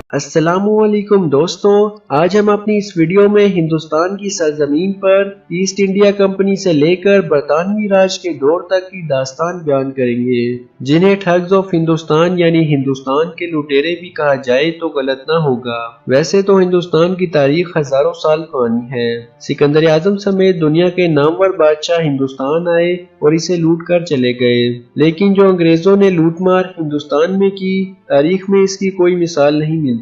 السلام علیکم دوستوں، آج ہم اپنی اس ویڈیو میں ہندوستان کی سرزمین پر ایسٹ انڈیا کمپنی سے لے کر برطانوی راج کے دور تک کی داستان بیان کریں گے، جنہیں ٹھگز آف ہندوستان یعنی ہندوستان کے لٹیرے بھی کہا جائے تو غلط نہ ہوگا۔ ویسے تو ہندوستان کی تاریخ ہزاروں سال پرانی ہے۔ سکندر اعظم سمیت دنیا کے نامور بادشاہ ہندوستان آئے اور اسے لوٹ کر چلے گئے، لیکن جو انگریزوں نے لوٹ مار ہندوستان میں کی، تاریخ میں اس کی کوئی مثال نہیں ملتی۔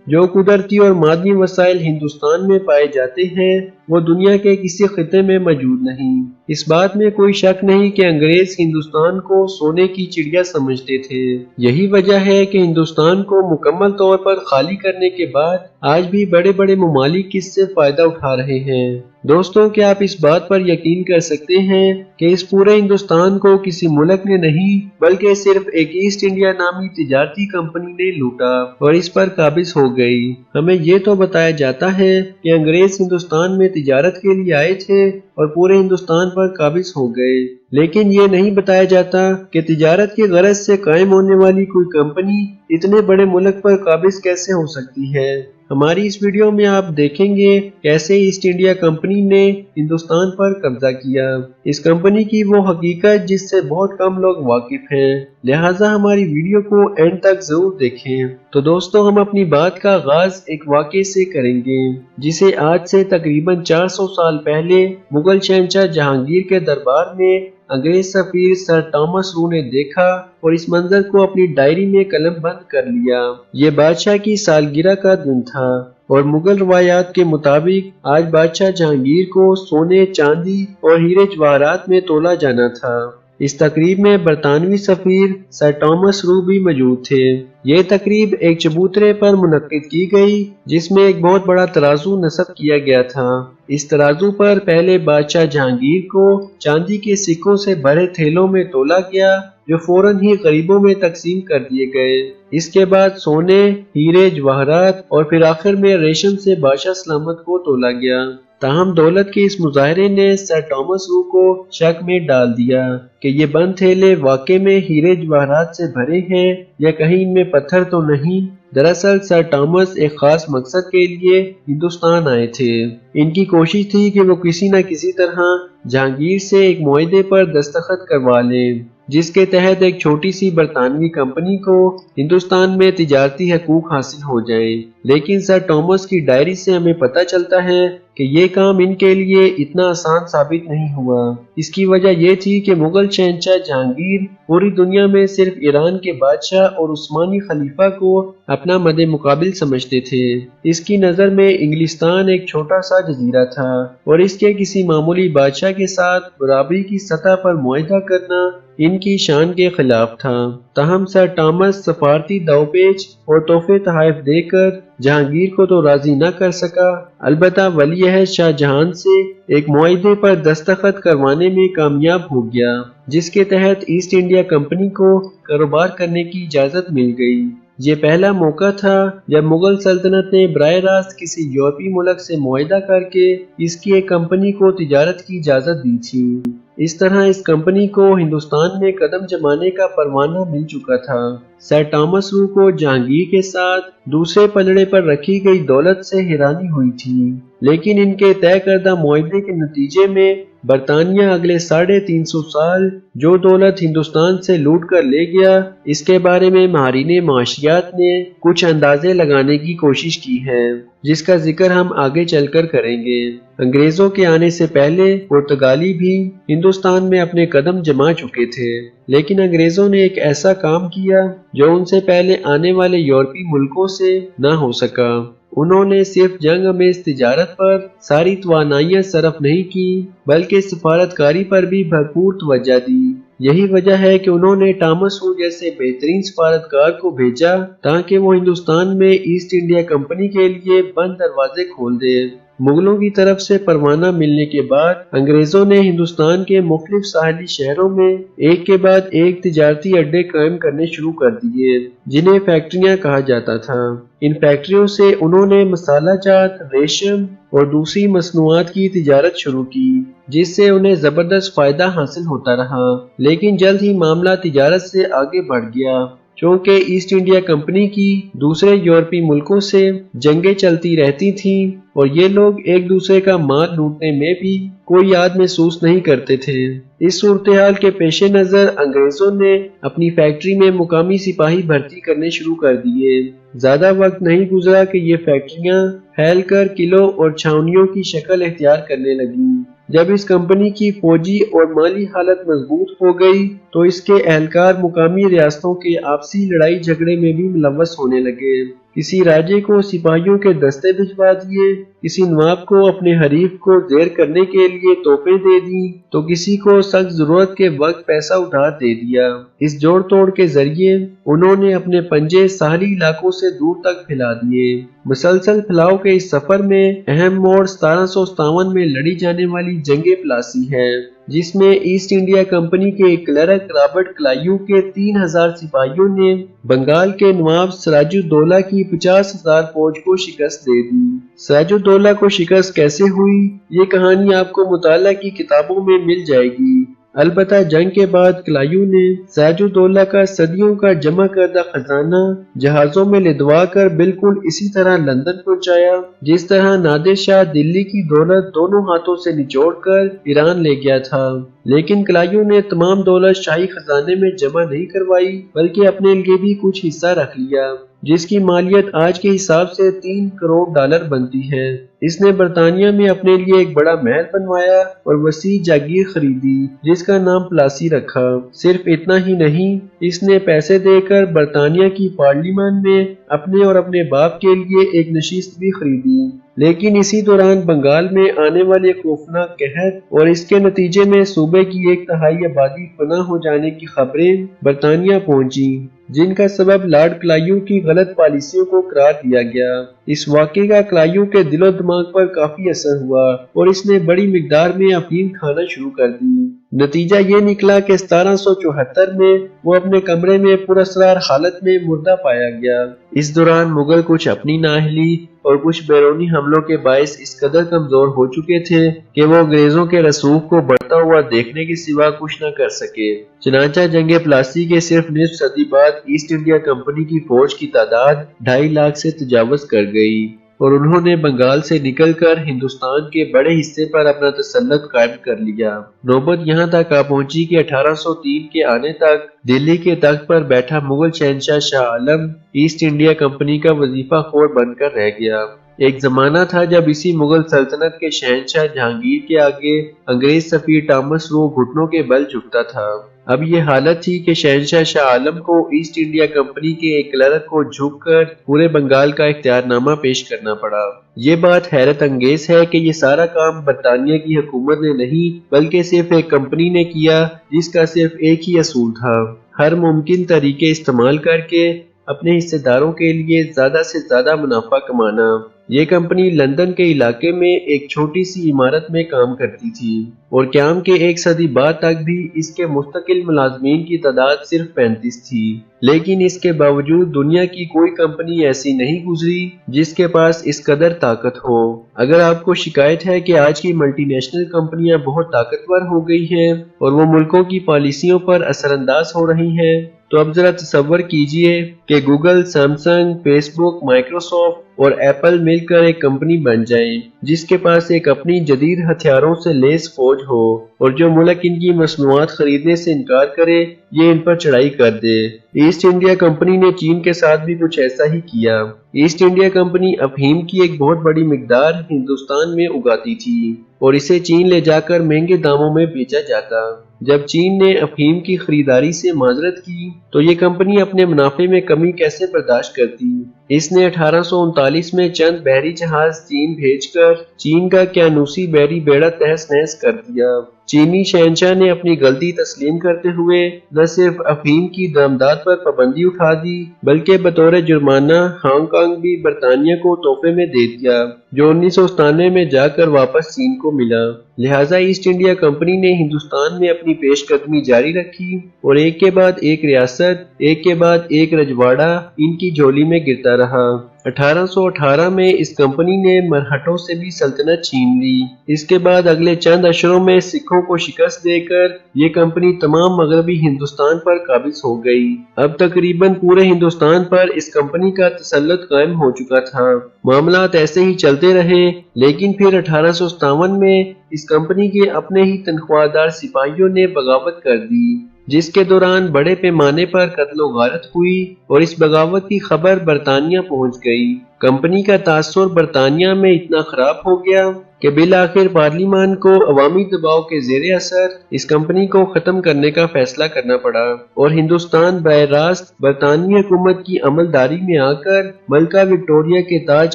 جو قدرتی اور معدنی وسائل ہندوستان میں پائے جاتے ہیں وہ دنیا کے کسی خطے میں موجود نہیں۔ اس بات میں کوئی شک نہیں کہ انگریز ہندوستان کو سونے کی چڑیا سمجھتے تھے۔ یہی وجہ ہے کہ ہندوستان کو مکمل طور پر خالی کرنے کے بعد آج بھی بڑے بڑے ممالک اس سے فائدہ اٹھا رہے ہیں۔ دوستوں، کیا آپ اس بات پر یقین کر سکتے ہیں کہ اس پورے ہندوستان کو کسی ملک نے نہیں بلکہ صرف ایک ایسٹ انڈیا نامی تجارتی کمپنی نے لوٹا اور اس پر قابض ہو گئی۔ ہمیں یہ تو بتایا جاتا ہے کہ انگریز ہندوستان میں تجارت کے لیے آئے تھے اور پورے ہندوستان پر قابض ہو گئے، لیکن یہ نہیں بتایا جاتا کہ تجارت کی غرض سے قائم ہونے والی کوئی کمپنی اتنے بڑے ملک پر قابض کیسے ہو سکتی ہے۔ ہماری اس ویڈیو میں آپ دیکھیں گے کیسے ایسٹ انڈیا کمپنی نے ہندوستان پر قبضہ کیا، اس کمپنی کی وہ حقیقت جس سے بہت کم لوگ واقف ہیں، لہٰذا ہماری ویڈیو کو اینڈ تک ضرور دیکھیں۔ تو دوستوں، ہم اپنی بات کا آغاز ایک واقعے سے کریں گے جسے آج سے تقریباً 400 سال پہلے مغل شہنشاہ جہانگیر کے دربار میں انگریز سفیر سر تامس رو نے دیکھا اور اس منظر کو اپنی ڈائری میں قلم بند کر لیا۔ یہ بادشاہ کی سالگرہ کا دن تھا اور مغل روایات کے مطابق آج بادشاہ جہانگیر کو سونے، چاندی اور ہیرے جواہرات میں تولا جانا تھا۔ اس تقریب میں برطانوی سفیر سر تامس رو بھی موجود تھے۔ یہ تقریب ایک چبوترے پر منعقد کی گئی جس میں ایک بہت بڑا ترازو نصب کیا گیا تھا۔ اس ترازو پر پہلے بادشاہ جہانگیر کو چاندی کے سکوں سے بھرے تھیلوں میں تولا گیا جو فوراً ہی غریبوں میں تقسیم کر دیے گئے۔ اس کے بعد سونے، ہیرے، جواہرات اور پھر آخر میں ریشم سے بادشاہ سلامت کو تولا گیا۔ تاہم دولت کے اس مظاہرے نے سر تامس رو کو شک میں ڈال دیا کہ یہ بند تھیلے واقع میں ہیرے جواہرات سے بھرے ہیں یا کہیں ان میں پتھر تو نہیں۔ دراصل سر تامس ایک خاص مقصد کے لیے ہندوستان آئے تھے۔ ان کی کوشش تھی کہ وہ کسی نہ کسی طرح جہانگیر سے ایک معاہدے پر دستخط کروا لیں جس کے تحت ایک چھوٹی سی برطانوی کمپنی کو ہندوستان میں تجارتی حقوق حاصل ہو جائیں، لیکن سر تامس کی ڈائری سے ہمیں پتہ چلتا ہے کہ یہ کام ان کے لیے اتنا آسان ثابت نہیں ہوا۔ اس کی وجہ یہ تھی کہ مغل شہنشاہ جہانگیر پوری دنیا میں صرف ایران کے بادشاہ اور عثمانی خلیفہ کو اپنا مد مقابل سمجھتے تھے۔ اس کی نظر میں انگلستان ایک چھوٹا سا جزیرہ تھا اور اس کے کسی معمولی بادشاہ کے ساتھ برابری کی سطح پر معاہدہ کرنا ان کی شان کے خلاف تھا۔ تاہم سر تامس سفارتی داؤ پیچ اور تحفے تحائف دے کر جہانگیر کو تو راضی نہ کر سکا، البتہ ولی عہد شاہ جہان سے ایک معاہدے پر دستخط کروانے میں کامیاب ہو گیا جس کے تحت ایسٹ انڈیا کمپنی کو کاروبار کرنے کی اجازت مل گئی۔ یہ پہلا موقع تھا جب مغل سلطنت نے براہ راست کسی یورپی ملک سے معاہدہ کر کے اس کی ایک کمپنی کو تجارت کی اجازت دی تھی۔ اس طرح اس کمپنی کو ہندوستان میں قدم جمانے کا پروانہ مل چکا تھا۔ سر تامس رو کو جہانگیر کے ساتھ دوسرے پلڑے پر رکھی گئی دولت سے حیرانی ہوئی تھی، لیکن ان کے طے کردہ معاہدے کے نتیجے میں برطانیہ اگلے 350 سال جو دولت ہندوستان سے لوٹ کر لے گیا، اس کے بارے میں ماہرین معاشیات نے کچھ اندازے لگانے کی کوشش کی ہے جس کا ذکر ہم آگے چل کر کریں گے۔ انگریزوں کے آنے سے پہلے پرتگالی بھی ہندوستان میں اپنے قدم جما چکے تھے، لیکن انگریزوں نے ایک ایسا کام کیا جو ان سے پہلے آنے والے یورپی ملکوں سے نہ ہو سکا۔ انہوں نے صرف جنگ آمیز تجارت پر ساری توانائیاں صرف نہیں کی بلکہ سفارتکاری پر بھی بھرپور توجہ دی۔ یہی وجہ ہے کہ انہوں نے تامس رو جیسے بہترین سفارتکار کو بھیجا تاکہ وہ ہندوستان میں ایسٹ انڈیا کمپنی کے لیے بند دروازے کھول دے۔ مغلوں کی طرف سے پروانہ ملنے کے بعد انگریزوں نے ہندوستان کے مختلف ساحلی شہروں میں ایک کے بعد ایک تجارتی اڈے قائم کرنے شروع کر دیے جنہیں فیکٹریاں کہا جاتا تھا۔ ان فیکٹریوں سے انہوں نے مسالہ جات، ریشم اور دوسری مصنوعات کی تجارت شروع کی جس سے انہیں زبردست فائدہ حاصل ہوتا رہا، لیکن جلد ہی معاملہ تجارت سے آگے بڑھ گیا۔ चूँकि ईस्ट इंडिया कंपनी की दूसरे यूरोपीय मुल्कों से जंगें चलती रहती थीं और ये लोग एक दूसरे का माल लूटने में भी कोई याद महसूस नहीं करते थे। इस सूरत-ए-हाल के पेश नज़र अंग्रेजों ने अपनी फैक्ट्री में मुकामी सिपाही भर्ती करने शुरू कर दिए। ज्यादा वक्त नहीं गुजरा कि ये फैक्ट्रियां फैलकर किलों और छावनियों की शक्ल इख्तियार करने लगी। जब इस कंपनी की फौजी और माली हालत मजबूत हो गई तो इसके एहलकार मुकामी रियासतों के आपसी लड़ाई झगड़े में भी मुलव्वस होने लगे। किसी राजे को सिपाहियों के दस्ते भिजवा दिए, किसी नवाब को अपने हरीफ को ज़ेर करने के लिए तोपें दे दी, तो किसी को सख्त जरूरत के वक्त पैसा उधार दे दिया। इस जोड़ तोड़ के जरिए उन्होंने अपने पंजे साहली इलाकों से दूर तक फैला दिए। मुसलसल फैलाव के इस सफर में अहम मोड़ 1757 में लड़ी जाने वाली जंगे प्लासी है, जिसमें ईस्ट इंडिया कंपनी के क्लर्क रॉबर्ट क्लाइव के 3000 सिपाहियों ने बंगाल के नवाब सिराजुद्दौला की 50,000 फौज को शिकस्त दे दी। सिराजुद्दौला को शिकस्त कैसे हुई, ये कहानी आपको मुताला की किताबों में मिल जाएगी। अलबत्ता जंग के बाद क्लाइव ने सिराजुद्दौला का सदियों का जमा करदा खजाना जहाजों में लिदवा कर बिल्कुल इसी तरह लंदन पहुंचाया जिस तरह नादिर शाह दिल्ली की दौलत दोनों हाथों से निचोड़कर ईरान ले गया था। लेकिन क्लाइव ने तमाम दौलत शाही खजाने में जमा नहीं करवाई, बल्कि अपने लिए भी कुछ हिस्सा रख लिया, जिसकी मालियत आज के हिसाब से $3 करोड़ बनती है। इसने बरतानिया में अपने लिए एक बड़ा महल बनवाया और वसी जागीर खरीदी, जिसका नाम प्लासी रखा। सिर्फ इतना ही नहीं, इसने पैसे देकर बरतानिया की पार्लियामेंट में अपने और अपने बाप के लिए एक नशिस्त भी खरीदी। लेकिन इसी दौरान बंगाल में आने वाले खौफनाक कहर और इसके नतीजे में सूबे की 1/3 आबादी फना हो जाने की खबरें बरतानिया पहुंची, जिनका सबब लॉर्ड क्लाइव की गलत पॉलिसियों को करार दिया गया। इस वाक़े का क्लाइव के दिलो दिमाग पर काफी असर हुआ और इसने बड़ी मिकदार में अफीम खाना शुरू कर दी। नतीजा ये निकला कि 1774 में वो अपने कमरे में पुरअसरार हालत में मुर्दा पाया गया। इस दौरान मुगल कुछ अपनी नाअहली और कुछ बैरूनी हमलों के बायस इस कदर कमजोर हो चुके थे कि वो अंग्रेजों के रसूख को बढ़ता हुआ देखने के सिवा कुछ न कर सके। चनांचा जंगे प्लासी के सिर्फ निस्फ सदी बाद ईस्ट इंडिया कंपनी की फौज की तादाद 2.5 लाख से तजावज कर गई और उन्होंने बंगाल से निकलकर हिंदुस्तान के बड़े हिस्से पर अपना तसल्लुत कायम कर लिया। नौबत यहाँ तक आ पहुंची कि 1803 के आने तक दिल्ली के तख्त पर बैठा मुगल शहंशाह Shah Alam east India company का वजीफाखोर बनकर रह गया। एक जमाना था जब इसी मुगल सल्तनत के शहंशाह जहांगीर के आगे अंग्रेज सफीर टॉमस रो घुटनों के बल झुकता था। अब ये हालत थी कि शहंशाह शाह आलम को ईस्ट इंडिया कंपनी के एक क्लर्क को झुककर पूरे बंगाल का इख्तियारनामा पेश करना पड़ा। ये बात हैरत अंगेज है कि ये सारा काम बरतानिया की हुकूमत ने नहीं बल्कि सिर्फ एक कंपनी ने किया, जिसका सिर्फ एक ही असूल था, हर मुमकिन तरीके इस्तेमाल करके अपने हिस्सेदारों के लिए ज्यादा से ज्यादा मुनाफा कमाना। ये कंपनी लंदन के इलाके में एक छोटी सी इमारत में काम करती थी और क्याम के 1 सदी बाद तक भी इसके मुस्तकिल मुलाजमीन की तादाद सिर्फ 35 थी। लेकिन इसके बावजूद दुनिया की कोई कंपनी ऐसी नहीं गुजरी जिसके पास इस कदर ताकत हो। अगर आपको शिकायत है कि आज की मल्टीनेशनल कंपनियां बहुत ताकतवर हो गई हैं और वो मुल्कों की पॉलिसियों पर असरअंदाज हो रही हैं, तो अब जरा तसव्वुर कीजिए कि गूगल, सैमसंग, फेसबुक, माइक्रोसॉफ्ट और एप्पल मिलकर एक कंपनी बन जाए जिसके पास एक अपनी जदीद हथियारों से लेस फौज हो और जो मुल्क इनकी मसनूआत खरीदने से इनकार करे ये इन पर चढ़ाई कर दे। ईस्ट इंडिया कंपनी ने चीन के साथ भी कुछ ऐसा ही किया। ईस्ट इंडिया कंपनी अफीम की एक बहुत बड़ी मिकदार हिंदुस्तान में उगाती थी और इसे चीन ले जाकर महंगे दामों में बेचा जाता। जब चीन ने अफीम की खरीदारी से माजरत की तो ये कंपनी अपने मुनाफे में कमी कैसे बर्दाश्त करती। इसने 1839 में चंद बहरी जहाज चीन भेजकर चीन का क्यानूसी बहरी बेड़ा तहस नहस कर दिया। चीनी शहंशाह ने अपनी गलती तस्लीम करते हुए न सिर्फ अफीम की दरामदात पर पाबंदी उठा दी बल्कि बतौर जुर्माना हांगकांग भी बरतानिया को तोहफे में दे दिया, जो 1997 में जाकर वापस चीन को मिला। लिहाजा ईस्ट इंडिया कंपनी ने हिंदुस्तान में अपनी पेशकदमी जारी रखी और एक के बाद एक रियासत, एक के बाद एक रजवाड़ा इनकी झोली में गिरता रहा। 1818 में इस कंपनी ने मरहटों से भी सल्तनत छीन ली। इसके बाद अगले चंद अशरों में सिखों सिखों को शिकस्त देकर ये कंपनी तमाम मगरबी हिंदुस्तान पर काबिज हो गई। अब तकरीबन पूरे हिंदुस्तान पर इस कंपनी का तसल्लुत कायम हो चुका था। मामलात ऐसे ही चलते रहे, लेकिन फिर 1857 में इस कंपनी के अपने ही तनख्वाहदार सिपाहियों ने बगावत कर दी, जिसके दौरान बड़े पैमाने पर कत्लो गारत हुई और इस बगावत की खबर बरतानिया पहुंच गई। कंपनी का तासुर बरतानिया में इतना खराब हो गया कि बिल आखिर पार्लिमान को अवामी दबाव के जेर असर इस कंपनी को खत्म करने का फैसला करना पड़ा और हिंदुस्तान बराह रास्त बरतानवी हुकूमत की अमलदारी में आकर मलका विक्टोरिया के ताज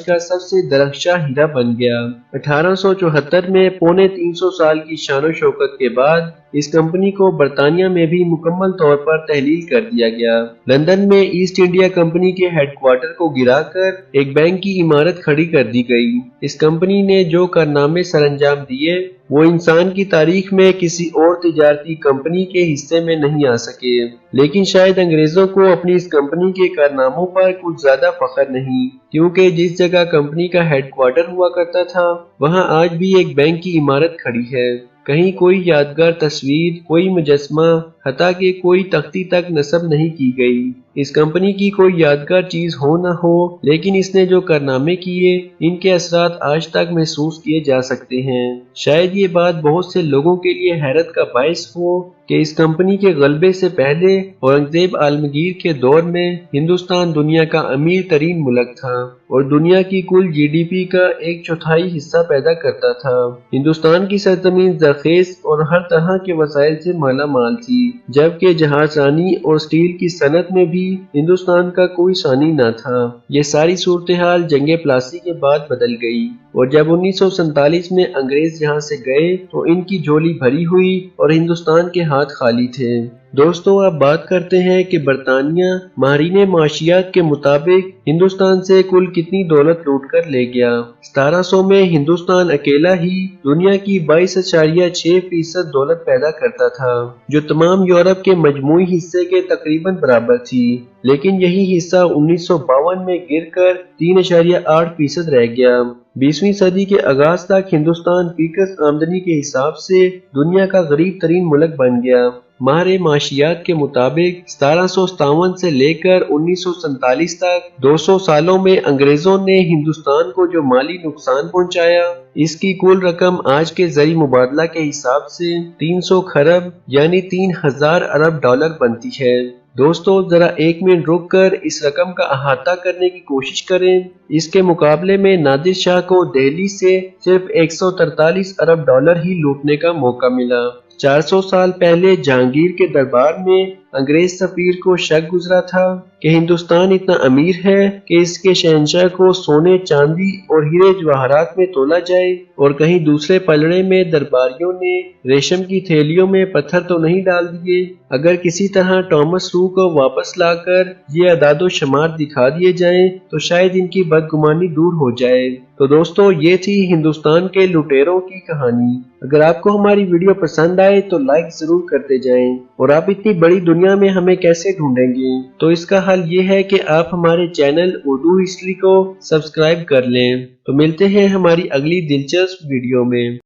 का सबसे दरख्शा हीरा बन गया। 1874 में पौने 300 साल की शान शौकत के बाद इस कंपनी को बरतानिया में भी मुकम्मल तौर पर तहलील कर दिया गया। लंदन में ईस्ट इंडिया कंपनी के हेडक्वार्टर को गिराकर एक बैंक की इमारत खड़ी कर दी गई। इस कंपनी ने जो कारनामे सरअंजाम दिए वो इंसान की तारीख में किसी और तिजारती कंपनी के हिस्से में नहीं आ सके, लेकिन शायद अंग्रेजों को अपनी इस कंपनी के कारनामों पर कुछ ज्यादा फख्र नहीं, क्योंकि जिस जगह कंपनी का हेडक्वार्टर हुआ करता था वहां आज भी एक बैंक की इमारत खड़ी है। कहीं कोई यादगार तस्वीर, कोई मुजस्मा, हता कि कोई तख्ती तक नस्ब नहीं की गई। इस कंपनी की कोई यादगार चीज हो न हो, लेकिन इसने जो कारनामे किए इनके असरात आज तक महसूस किए जा सकते हैं। शायद ये बात बहुत से लोगों के लिए हैरत का बायस हो कि इस कंपनी के गलबे से पहले औरंगजेब आलमगीर के दौर में हिंदुस्तान दुनिया का अमीर तरीन मुल्क था और दुनिया की कुल जीडीपी का 1/4 हिस्सा पैदा करता था। हिंदुस्तान की सरजमीन जरखेज और हर तरह के वसाइल से माला माल थी, जबकि जहाजरानी और स्टील की सनत में भी हिंदुस्तान का कोई सानी न था। ये सारी सूरत हाल जंगे प्लासी के बाद बदल गई और जब 1947 में अंग्रेज यहाँ से गए तो इनकी झोली भरी हुई और हिंदुस्तान के हाथ खाली थे। दोस्तों, अब बात करते हैं कि बरतानिया माहिरीन माशियात के मुताबिक हिंदुस्तान से कुल कितनी दौलत लूट कर ले गया। 1700 में हिंदुस्तान अकेला ही दुनिया की 22.6% दौलत पैदा करता था, जो तमाम यूरोप के मजमूई हिस्से के तकरीबन बराबर थी, लेकिन यही हिस्सा 1952 में गिरकर 3.8% रह गया। 20वीं सदी के आगाज तक हिंदुस्तान फीकस आमदनी के हिसाब से दुनिया का गरीब तरीन मुल्क बन गया। माहिर माशियात के मुताबिक 1757 से लेकर 1947 तक 200 सालों में अंग्रेजों ने हिंदुस्तान को जो माली नुकसान पहुंचाया, इसकी कुल रकम आज के ज़री मुबादला के हिसाब से 300 खरब यानी 3000 अरब डॉलर बनती है। दोस्तों, जरा एक मिनट रुक कर इस रकम का अहाता करने की कोशिश करें। इसके मुकाबले में नादिर शाह को दिल्ली से सिर्फ 143 अरब डॉलर ही लूटने का मौका मिला। 400 साल पहले जहांगीर के दरबार में अंग्रेज सफीर को शक गुजरा था कि हिंदुस्तान इतना अमीर है कि इसके शहंशाह को सोने, चांदी और हीरे जवाहरात में तोला जाए, और कहीं दूसरे पलड़े में दरबारियों ने रेशम की थैलियों में पत्थर तो नहीं डाल दिए। अगर किसी तरह टॉमस सू को वापस लाकर ये अदादो शुमार दिखा दिए जाएं तो शायद इनकी बदगुमानी दूर हो जाए। तो दोस्तों, ये थी हिंदुस्तान के लुटेरों की कहानी। अगर आपको हमारी वीडियो पसंद आए तो लाइक जरूर करते जाएं। और आप इतनी बड़ी दुनिया में हमें कैसे ढूंढेंगे? तो इसका हल ये है कि आप हमारे चैनल उर्दू हिस्ट्री को सब्सक्राइब कर लें। तो मिलते हैं हमारी अगली दिलचस्प वीडियो में।